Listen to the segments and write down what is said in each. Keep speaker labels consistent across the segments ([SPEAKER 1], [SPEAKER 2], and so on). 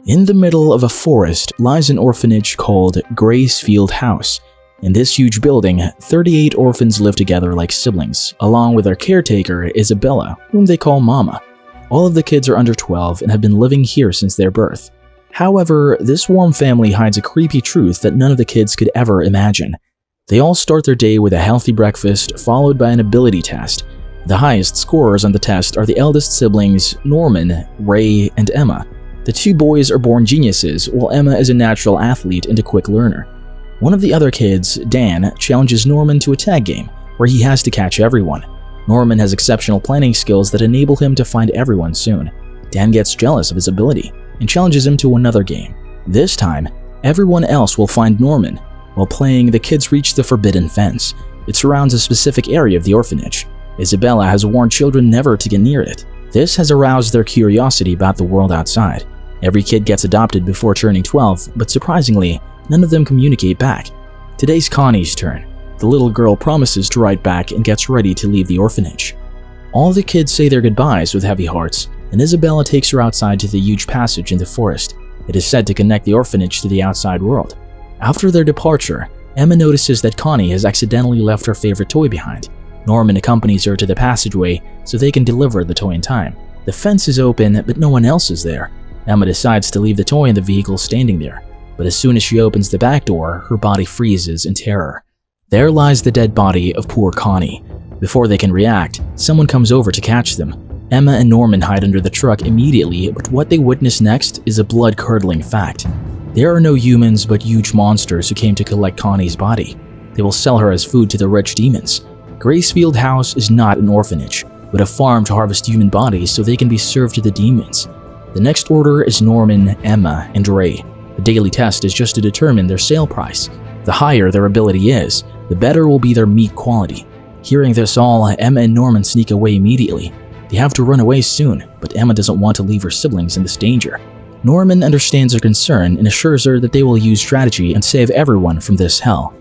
[SPEAKER 1] In the middle of a forest lies an orphanage called Gracefield House. In this huge building, 38 orphans live together like siblings, along with their caretaker, Isabella, whom they call Mama. All of the kids are under 12 and have been living here since their birth. However, this warm family hides a creepy truth that none of the kids could ever imagine. They all start their day with a healthy breakfast, followed by an ability test. The highest scorers on the test are the eldest siblings, Norman, Ray, and Emma. The two boys are born geniuses, while Emma is a natural athlete and a quick learner. One of the other kids, Dan, challenges Norman to a tag game, where he has to catch everyone. Norman has exceptional planning skills that enable him to find everyone soon. Dan gets jealous of his ability and challenges him to another game. This time, everyone else will find Norman. While playing, the kids reach the forbidden fence. It surrounds a specific area of the orphanage. Isabella has warned children never to get near it. This has aroused their curiosity about the world outside. Every kid gets adopted before turning 12, but surprisingly, none of them communicate back. Today's Connie's turn. The little girl promises to write back and gets ready to leave the orphanage. All the kids say their goodbyes with heavy hearts, and Isabella takes her outside to the huge passage in the forest. It is said to connect the orphanage to the outside world. After their departure, Emma notices that Connie has accidentally left her favorite toy behind. Norman accompanies her to the passageway so they can deliver the toy in time. The fence is open, but no one else is there. Emma decides to leave the toy in the vehicle standing there, but as soon as she opens the back door, her body freezes in terror. There lies the dead body of poor Connie. Before they can react, someone comes over to catch them. Emma and Norman hide under the truck immediately, but what they witness next is a blood-curdling fact. There are no humans but huge monsters who came to collect Connie's body. They will sell her as food to the rich demons. Gracefield House is not an orphanage, but a farm to harvest human bodies so they can be served to the demons. The next order is Norman, Emma, and Ray. The daily test is just to determine their sale price. The higher their ability is, the better will be their meat quality. Hearing this all, Emma and Norman sneak away immediately. They have to run away soon, but Emma doesn't want to leave her siblings in this danger. Norman understands her concern and assures her that they will use strategy and save everyone from this hell.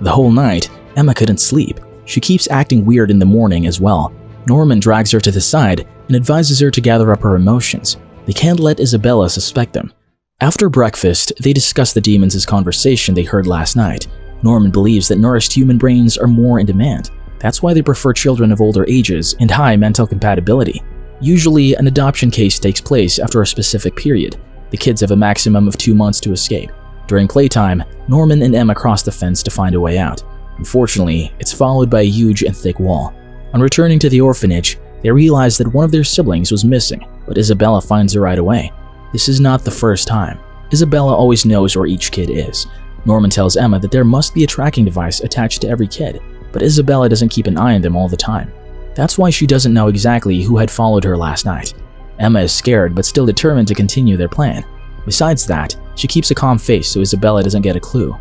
[SPEAKER 1] The whole night, Emma couldn't sleep. She keeps acting weird in the morning as well. Norman drags her to the side and advises her to gather up her emotions. They can't let Isabella suspect them. After breakfast, they discuss the demons' conversation they heard last night. Norman believes that nourished human brains are more in demand. That's why they prefer children of older ages and high mental compatibility. Usually, an adoption case takes place after a specific period. The kids have a maximum of 2 months to escape. During playtime, Norman and Emma cross the fence to find a way out. Unfortunately, it's followed by a huge and thick wall. On returning to the orphanage, they realize that one of their siblings was missing, but Isabella finds her right away. This is not the first time. Isabella always knows where each kid is. Norman tells Emma that there must be a tracking device attached to every kid, but Isabella doesn't keep an eye on them all the time. That's why she doesn't know exactly who had followed her last night. Emma is scared but still determined to continue their plan. Besides that, she keeps a calm face so Isabella doesn't get a clue.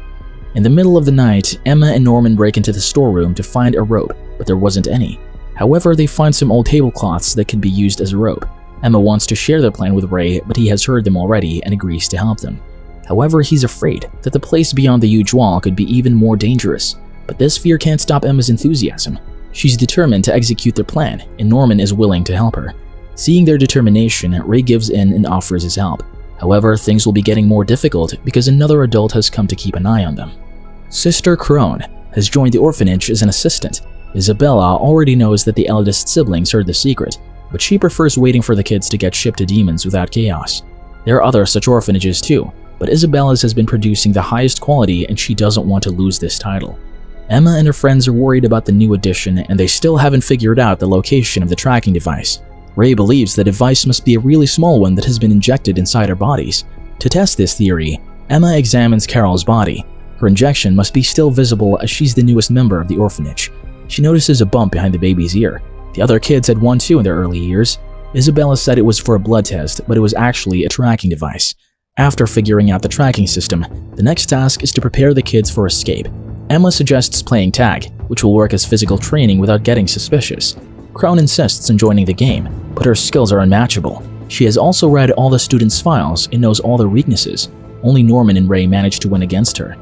[SPEAKER 1] In the middle of the night, Emma and Norman break into the storeroom to find a rope, but there wasn't any. However, they find some old tablecloths that could be used as a rope. Emma wants to share their plan with Ray, but he has heard them already and agrees to help them. However, he's afraid that the place beyond the huge wall could be even more dangerous. But this fear can't stop Emma's enthusiasm. She's determined to execute their plan, and Norman is willing to help her. Seeing their determination, Ray gives in and offers his help. However, things will be getting more difficult because another adult has come to keep an eye on them. Sister Krone has joined the orphanage as an assistant. Isabella already knows that the eldest siblings heard the secret, but she prefers waiting for the kids to get shipped to demons without chaos. There are other such orphanages too, but Isabella's has been producing the highest quality and she doesn't want to lose this title. Emma and her friends are worried about the new addition and they still haven't figured out the location of the tracking device. Ray believes the device must be a really small one that has been injected inside our bodies. To test this theory, Emma examines Carol's body. Her injection must be still visible as she's the newest member of the orphanage. She notices a bump behind the baby's ear. The other kids had one too in their early years. Isabella said it was for a blood test, but it was actually a tracking device. After figuring out the tracking system, the next task is to prepare the kids for escape. Emma suggests playing tag, which will work as physical training without getting suspicious. Krone insists on joining the game, but her skills are unmatchable. She has also read all the students' files and knows all their weaknesses. Only Norman and Ray manage to win against her.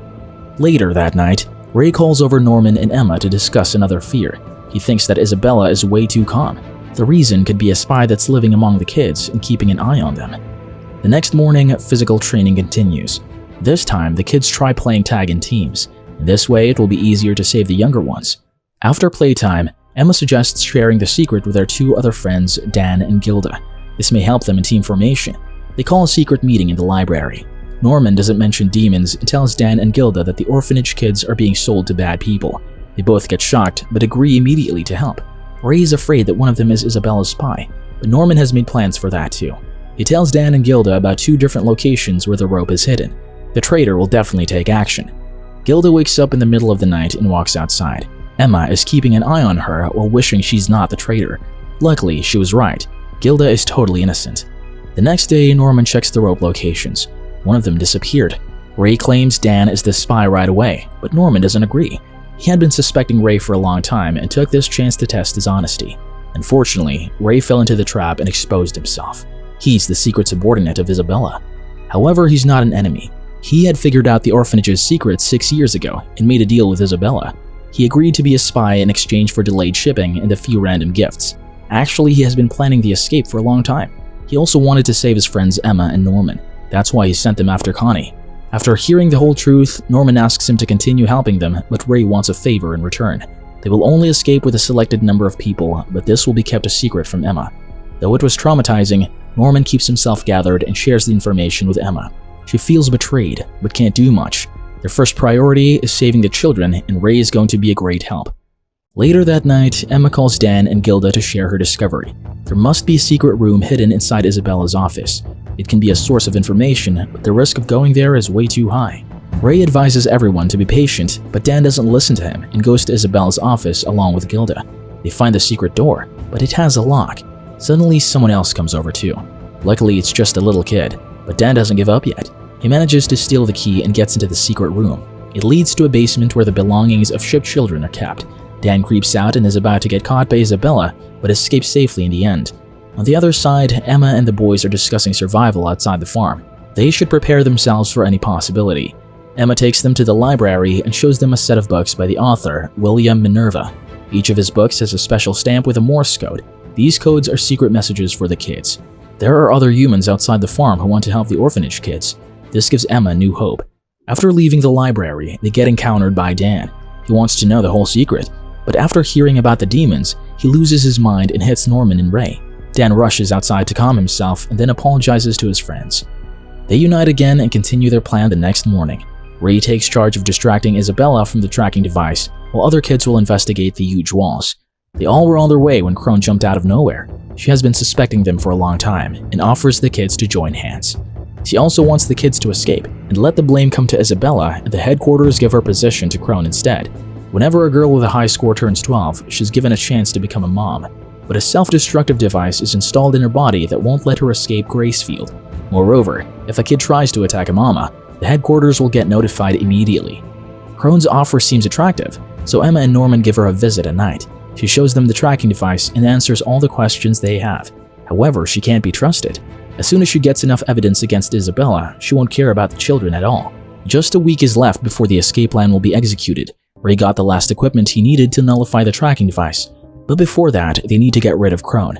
[SPEAKER 1] Later that night, Ray calls over Norman and Emma to discuss another fear. He thinks that Isabella is way too calm. The reason could be a spy that's living among the kids and keeping an eye on them. The next morning, physical training continues. This time, the kids try playing tag in teams. This way, it will be easier to save the younger ones. After playtime, Emma suggests sharing the secret with their two other friends, Dan and Gilda. This may help them in team formation. They call a secret meeting in the library. Norman doesn't mention demons and tells Dan and Gilda that the orphanage kids are being sold to bad people. They both get shocked, but agree immediately to help. Ray is afraid that one of them is Isabella's spy, but Norman has made plans for that too. He tells Dan and Gilda about 2 different locations where the rope is hidden. The traitor will definitely take action. Gilda wakes up in the middle of the night and walks outside. Emma is keeping an eye on her while wishing she's not the traitor. Luckily, she was right. Gilda is totally innocent. The next day, Norman checks the rope locations. One of them disappeared. Ray claims Dan is the spy right away, but Norman doesn't agree. He had been suspecting Ray for a long time and took this chance to test his honesty. Unfortunately, Ray fell into the trap and exposed himself. He's the secret subordinate of Isabella. However, he's not an enemy. He had figured out the orphanage's secret 6 years ago and made a deal with Isabella. He agreed to be a spy in exchange for delayed shipping and a few random gifts. Actually, he has been planning the escape for a long time. He also wanted to save his friends Emma and Norman. That's why he sent them after Connie. After hearing the whole truth, Norman asks him to continue helping them, but Ray wants a favor in return. They will only escape with a selected number of people, but this will be kept a secret from Emma. Though it was traumatizing, Norman keeps himself gathered and shares the information with Emma. She feels betrayed, but can't do much. Their first priority is saving the children, and Ray is going to be a great help. Later that night, Emma calls Dan and Gilda to share her discovery. There must be a secret room hidden inside Isabella's office. It can be a source of information, but the risk of going there is way too high. Ray advises everyone to be patient, but Dan doesn't listen to him and goes to Isabella's office along with Gilda. They find the secret door, but it has a lock. Suddenly, someone else comes over too. Luckily, it's just a little kid, but Dan doesn't give up yet. He manages to steal the key and gets into the secret room. It leads to a basement where the belongings of ship children are kept. Dan creeps out and is about to get caught by Isabella, but escapes safely in the end. On the other side, Emma and the boys are discussing survival outside the farm. They should prepare themselves for any possibility. Emma takes them to the library and shows them a set of books by the author, William Minerva. Each of his books has a special stamp with a Morse code. These codes are secret messages for the kids. There are other humans outside the farm who want to help the orphanage kids. This gives Emma new hope. After leaving the library, they get encountered by Dan. He wants to know the whole secret, but after hearing about the demons, he loses his mind and hits Norman and Ray. Dan rushes outside to calm himself and then apologizes to his friends. They unite again and continue their plan the next morning. Ray takes charge of distracting Isabella from the tracking device, while other kids will investigate the huge walls. They all were on their way when Krone jumped out of nowhere. She has been suspecting them for a long time and offers the kids to join hands. She also wants the kids to escape and let the blame come to Isabella, and the headquarters give her position to Krone instead. Whenever a girl with a high score turns 12, she's given a chance to become a mom. But a self-destructive device is installed in her body that won't let her escape Gracefield. Moreover, if a kid tries to attack a mama, the headquarters will get notified immediately. Krone's offer seems attractive, so Emma and Norman give her a visit at night. She shows them the tracking device and answers all the questions they have. However, she can't be trusted. As soon as she gets enough evidence against Isabella, she won't care about the children at all. Just a week is left before the escape plan will be executed. Ray got the last equipment he needed to nullify the tracking device. But before that, they need to get rid of Krone.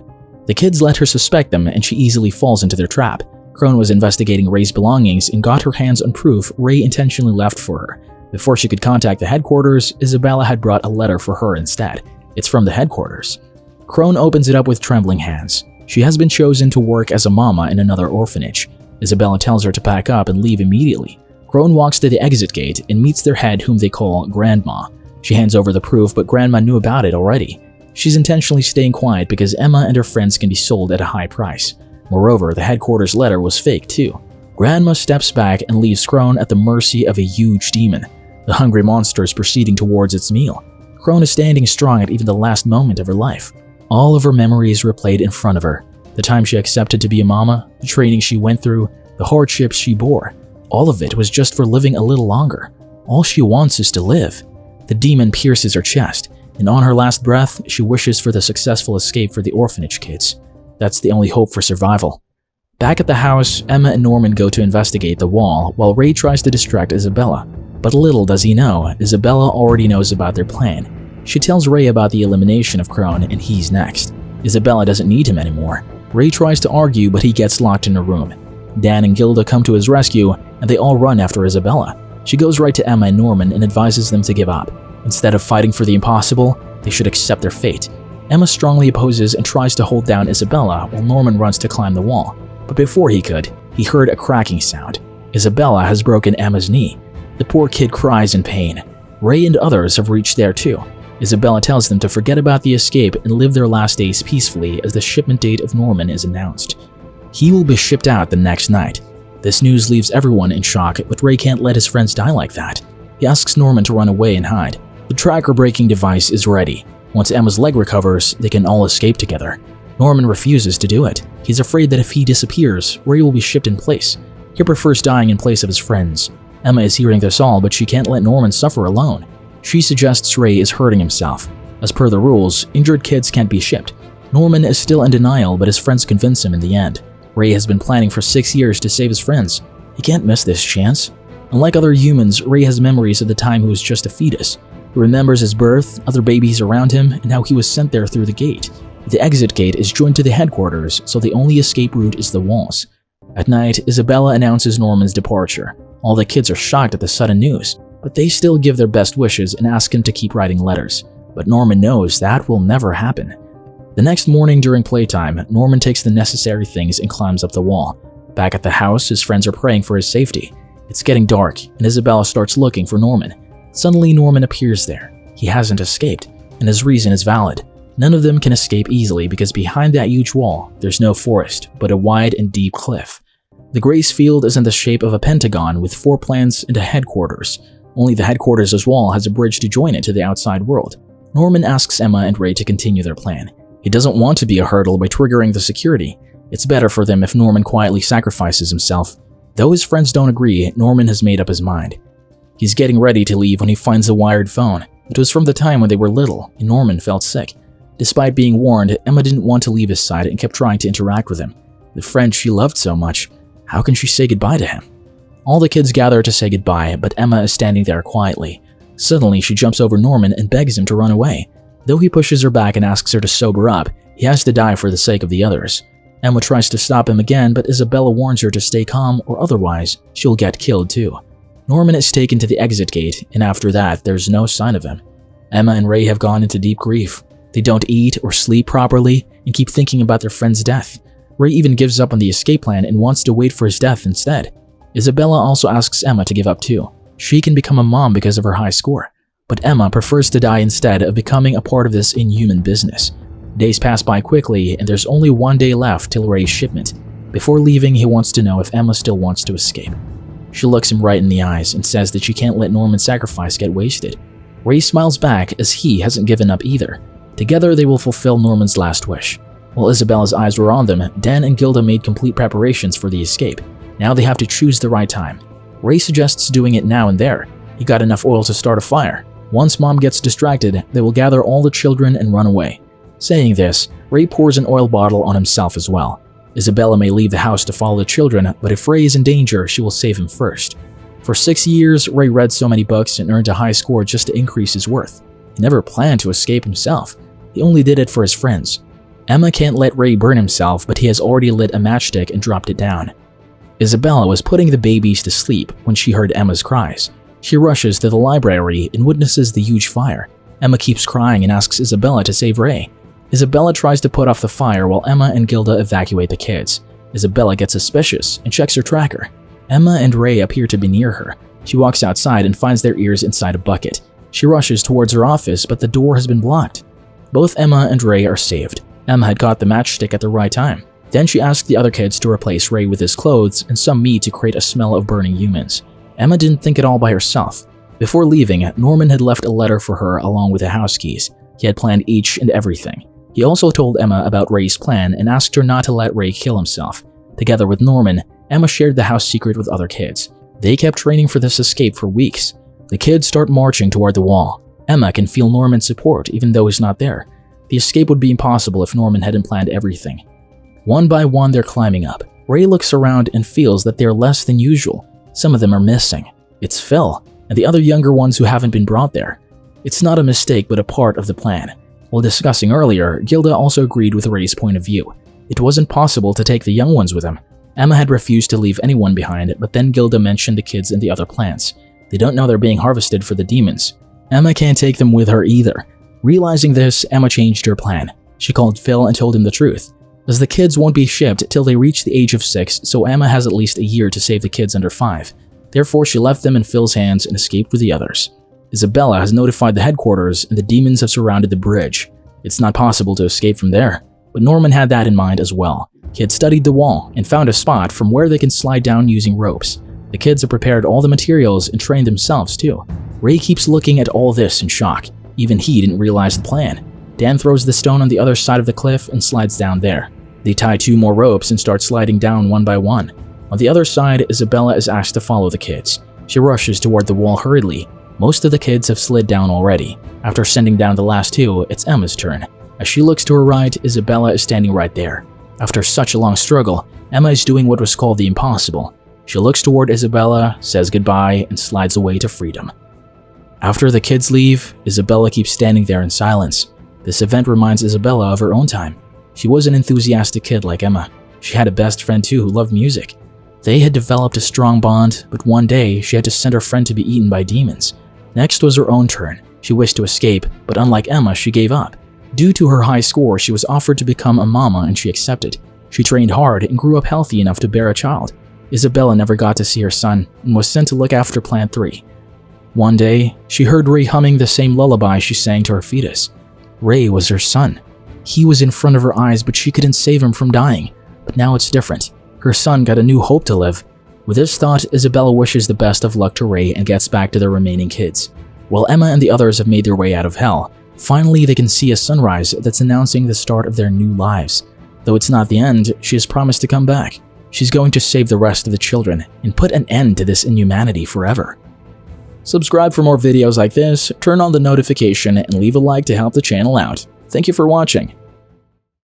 [SPEAKER 1] The kids let her suspect them and she easily falls into their trap. Krone was investigating Ray's belongings and got her hands on proof Ray intentionally left for her. Before she could contact the headquarters, Isabella had brought a letter for her instead. It's from the headquarters. Krone opens it up with trembling hands. She has been chosen to work as a mama in another orphanage. Isabella tells her to pack up and leave immediately. Krone walks to the exit gate and meets their head, whom they call Grandma. She hands over the proof, but Grandma knew about it already. She's intentionally staying quiet because Emma and her friends can be sold at a high price. Moreover, the headquarters letter was fake too. Grandma steps back and leaves Krone at the mercy of a huge demon. The hungry monster is proceeding towards its meal. Krone is standing strong at even the last moment of her life. All of her memories replayed in front of her. The time she accepted to be a mama, the training she went through, the hardships she bore. All of it was just for living a little longer. All she wants is to live. The demon pierces her chest, and on her last breath, she wishes for the successful escape for the orphanage kids. That's the only hope for survival. Back at the house, Emma and Norman go to investigate the wall while Ray tries to distract Isabella. But little does he know, Isabella already knows about their plan. She tells Ray about the elimination of Krone and he's next. Isabella doesn't need him anymore. Ray tries to argue, but he gets locked in a room. Dan and Gilda come to his rescue, and they all run after Isabella. She goes right to Emma and Norman and advises them to give up. Instead of fighting for the impossible, they should accept their fate. Emma strongly opposes and tries to hold down Isabella while Norman runs to climb the wall. But before he could, he heard a cracking sound. Isabella has broken Emma's knee. The poor kid cries in pain. Ray and others have reached there too. Isabella tells them to forget about the escape and live their last days peacefully as the shipment date of Norman is announced. He will be shipped out the next night. This news leaves everyone in shock, but Ray can't let his friends die like that. He asks Norman to run away and hide. The tracker-breaking device is ready. Once Emma's leg recovers, they can all escape together. Norman refuses to do it. He's afraid that if he disappears, Ray will be shipped in place. He prefers dying in place of his friends. Emma is hearing this all, but she can't let Norman suffer alone. She suggests Ray is hurting himself. As per the rules, injured kids can't be shipped. Norman is still in denial, but his friends convince him in the end. Ray has been planning for 6 years to save his friends. He can't miss this chance. Unlike other humans, Ray has memories of the time he was just a fetus. He remembers his birth, other babies around him, and how he was sent there through the gate. The exit gate is joined to the headquarters, so the only escape route is the walls. At night, Isabella announces Norman's departure. All the kids are shocked at the sudden news, but they still give their best wishes and ask him to keep writing letters. But Norman knows that will never happen. The next morning during playtime, Norman takes the necessary things and climbs up the wall. Back at the house, his friends are praying for his safety. It's getting dark, and Isabella starts looking for Norman. Suddenly, Norman appears there. He hasn't escaped, and his reason is valid. None of them can escape easily because behind that huge wall, there's no forest, but a wide and deep cliff. The Grace Field is in the shape of a pentagon with 4 plants and a headquarters. Only the headquarters' wall has a bridge to join it to the outside world. Norman asks Emma and Ray to continue their plan. He doesn't want to be a hurdle by triggering the security. It's better for them if Norman quietly sacrifices himself. Though his friends don't agree, Norman has made up his mind. He's getting ready to leave when he finds a wired phone. It was from the time when they were little, and Norman felt sick. Despite being warned, Emma didn't want to leave his side and kept trying to interact with him. The friend she loved so much, how can she say goodbye to him? All the kids gather to say goodbye, but Emma is standing there quietly. Suddenly, she jumps over Norman and begs him to run away. Though he pushes her back and asks her to sober up, he has to die for the sake of the others. Emma tries to stop him again, but Isabella warns her to stay calm or otherwise she'll get killed too. Norman is taken to the exit gate, and after that, there's no sign of him. Emma and Ray have gone into deep grief. They don't eat or sleep properly and keep thinking about their friend's death. Ray even gives up on the escape plan and wants to wait for his death instead. Isabella also asks Emma to give up too. She can become a mom because of her high score, but Emma prefers to die instead of becoming a part of this inhuman business. Days pass by quickly, and there's only 1 day left till Ray's shipment. Before leaving, he wants to know if Emma still wants to escape. She looks him right in the eyes and says that she can't let Norman's sacrifice get wasted. Ray smiles back as he hasn't given up either. Together, they will fulfill Norman's last wish. While Isabella's eyes were on them, Dan and Gilda made complete preparations for the escape. Now they have to choose the right time. Ray suggests doing it now and there. He got enough oil to start a fire. Once Mom gets distracted, they will gather all the children and run away. Saying this, Ray pours an oil bottle on himself as well. Isabella may leave the house to follow the children, but if Ray is in danger, she will save him first. For 6 years, Ray read so many books and earned a high score just to increase his worth. He never planned to escape himself. He only did it for his friends. Emma can't let Ray burn himself, but he has already lit a matchstick and dropped it down. Isabella was putting the babies to sleep when she heard Emma's cries. She rushes to the library and witnesses the huge fire. Emma keeps crying and asks Isabella to save Ray. Isabella tries to put off the fire while Emma and Gilda evacuate the kids. Isabella gets suspicious and checks her tracker. Emma and Ray appear to be near her. She walks outside and finds their ears inside a bucket. She rushes towards her office, but the door has been blocked. Both Emma and Ray are saved. Emma had got the matchstick at the right time. Then she asked the other kids to replace Ray with his clothes and some meat to create a smell of burning humans. Emma didn't think it all by herself. Before leaving, Norman had left a letter for her along with the house keys. He had planned each and everything. He also told Emma about Ray's plan and asked her not to let Ray kill himself. Together with Norman, Emma shared the house secret with other kids. They kept training for this escape for weeks. The kids start marching toward the wall. Emma can feel Norman's support even though he's not there. The escape would be impossible if Norman hadn't planned everything. One by one, they're climbing up. Ray looks around and feels that they're less than usual. Some of them are missing. It's Phil, and the other younger ones who haven't been brought there. It's not a mistake, but a part of the plan. While discussing earlier, Gilda also agreed with Ray's point of view. It wasn't possible to take the young ones with him. Emma had refused to leave anyone behind, but then Gilda mentioned the kids and the other plants. They don't know they're being harvested for the demons. Emma can't take them with her either. Realizing this, Emma changed her plan. She called Phil and told him the truth, as the kids won't be shipped till they reach the age of 6, so Emma has at least a year to save the kids under 5. Therefore, she left them in Phil's hands and escaped with the others. Isabella has notified the headquarters and the demons have surrounded the bridge. It's not possible to escape from there, but Norman had that in mind as well. He had studied the wall and found a spot from where they can slide down using ropes. The kids have prepared all the materials and trained themselves too. Ray keeps looking at all this in shock. Even he didn't realize the plan. Dan throws the stone on the other side of the cliff and slides down there. They tie 2 more ropes and start sliding down one by one. On the other side, Isabella is asked to follow the kids. She rushes toward the wall hurriedly. Most of the kids have slid down already. After sending down the last 2, it's Emma's turn. As she looks to her right, Isabella is standing right there. After such a long struggle, Emma is doing what was called the impossible. She looks toward Isabella, says goodbye, and slides away to freedom. After the kids leave, Isabella keeps standing there in silence. This event reminds Isabella of her own time. She was an enthusiastic kid like Emma. She had a best friend too who loved music. They had developed a strong bond, but one day she had to send her friend to be eaten by demons. Next was her own turn. She wished to escape, but unlike Emma, she gave up. Due to her high score, she was offered to become a mama and she accepted. She trained hard and grew up healthy enough to bear a child. Isabella never got to see her son and was sent to look after Plant 3. One day, she heard Ray humming the same lullaby she sang to her fetus. Ray was her son. He was in front of her eyes, but she couldn't save him from dying. But now it's different. Her son got a new hope to live. With this thought, Isabella wishes the best of luck to Ray and gets back to the remaining kids. While Emma and the others have made their way out of hell, finally they can see a sunrise that's announcing the start of their new lives. Though it's not the end, she has promised to come back. She's going to save the rest of the children and put an end to this inhumanity forever. Subscribe for more videos like this, turn on the notification, and leave a like to help the channel out. Thank you for watching.